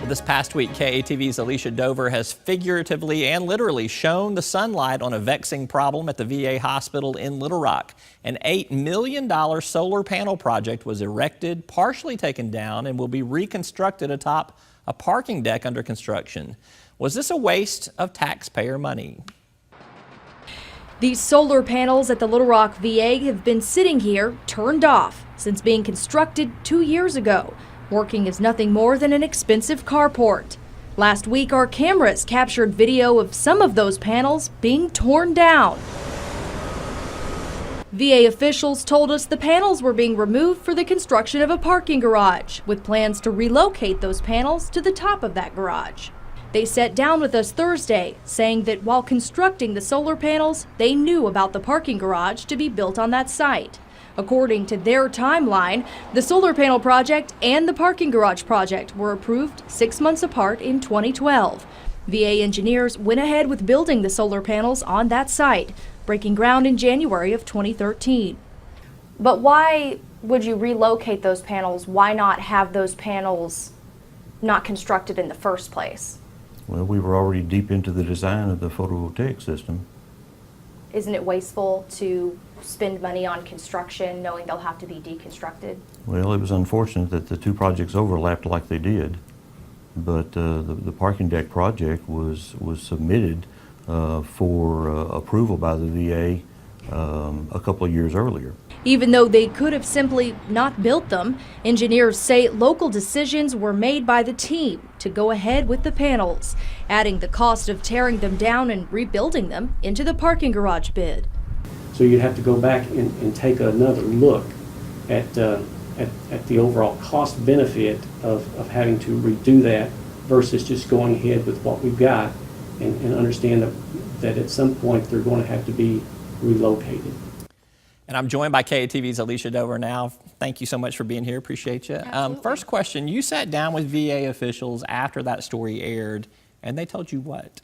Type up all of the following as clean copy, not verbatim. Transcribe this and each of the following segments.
This past week, KATV's Elicia Dover has figuratively and literally shown the sunlight on a vexing problem at the VA hospital in Little Rock. An $8 million solar panel project was erected, partially taken down, and will be reconstructed atop a parking deck under construction. Was this a waste of taxpayer money? These solar panels at the Little Rock VA have been sitting here, turned off, since being constructed 2 years ago, working as nothing more than an expensive carport. Last week, our cameras captured video of some of those panels being torn down. VA officials told us the panels were being removed for the construction of a parking garage, with plans to relocate those panels to the top of that garage. They sat down with us Thursday, saying that while constructing the solar panels, they knew about the parking garage to be built on that site. According to their timeline, the solar panel project and the parking garage project were approved 6 months apart in 2012. VA engineers went ahead with building the solar panels on that site, breaking ground in January of 2013. But why would you relocate those panels? Why not have those panels not constructed in the first place? Well, we were already deep into the design of the photovoltaic system. Isn't it wasteful to spend money on construction knowing they'll have to be deconstructed? Well, it was unfortunate that the two projects overlapped like they did, but the parking deck project was submitted for approval by the VA a couple of years earlier. Even though they could have simply not built them, engineers say local decisions were made by the team to go ahead with the panels, adding the cost of tearing them down and rebuilding them into the parking garage bid. So you'd have to go back and take another look at the overall cost benefit of having to redo that versus just going ahead with what we've got and understand that at some point they're going to have to be relocated. And I'm joined by KATV's Elicia Dover now. Thank you so much for being here. Appreciate you. First question, you sat down with VA officials after that story aired, and they told you what?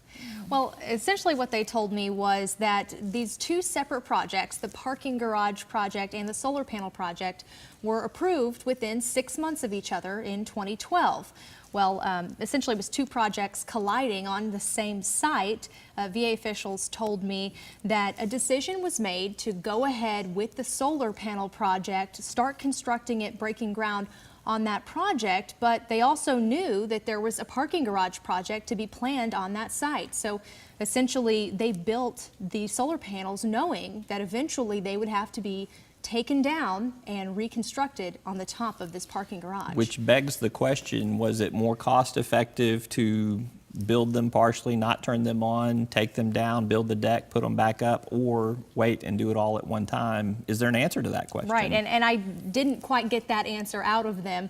Well, essentially what they told me was that these two separate projects, the parking garage project and the solar panel project, were approved within 6 months of each other in 2012. Well, essentially it was two projects colliding on the same site. VA officials told me that a decision was made to go ahead with the solar panel project, start constructing it, breaking ground on that project, but they also knew that there was a parking garage project to be planned on that site. So essentially they built the solar panels knowing that eventually they would have to be taken down and reconstructed on the top of this parking garage. Which begs the question, was it more cost effective to build them partially, not turn them on, take them down, build the deck, put them back up, or wait and do it all at one time? Is there an answer to that question? Right, and I didn't quite get that answer out of them.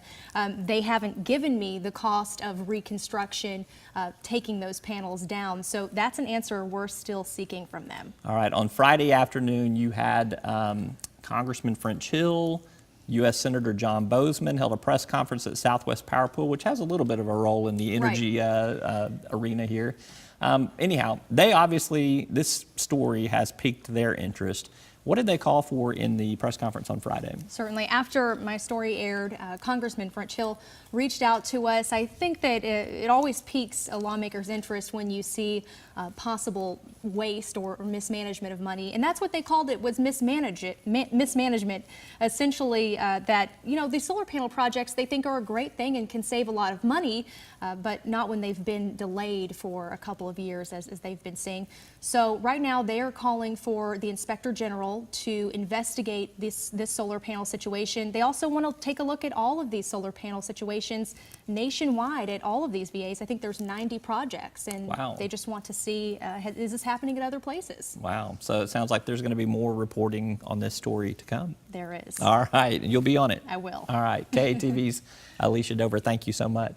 They haven't given me the cost of reconstruction, taking those panels down, so that's an answer we're still seeking from them. All right, on Friday afternoon you had Congressman French Hill, U.S. Senator John Bozeman held a press conference at Southwest Power Pool, which has a little bit of a role in the energy arena here. Anyhow, they obviously, this story has piqued their interest. What did they call for in the press conference on Friday? Certainly. After my story aired, Congressman French Hill reached out to us. I think that it always piques a lawmaker's interest when you see possible waste or mismanagement of money, and that's what they called it, was mismanagement. Essentially, that, you know, these solar panel projects they think are a great thing and can save a lot of money, but not when they've been delayed for a couple of years, as they've been seeing. So right now they are calling for the Inspector General to investigate this solar panel situation. They also want to take a look at all of these solar panel situations nationwide at all of these VAs. I think there's 90 projects, and wow. They just want to see, is this happening at other places? Wow, so it sounds like there's going to be more reporting on this story to come. There is. All right, and you'll be on it. I will. All right, KATV's Elicia Dover, thank you so much.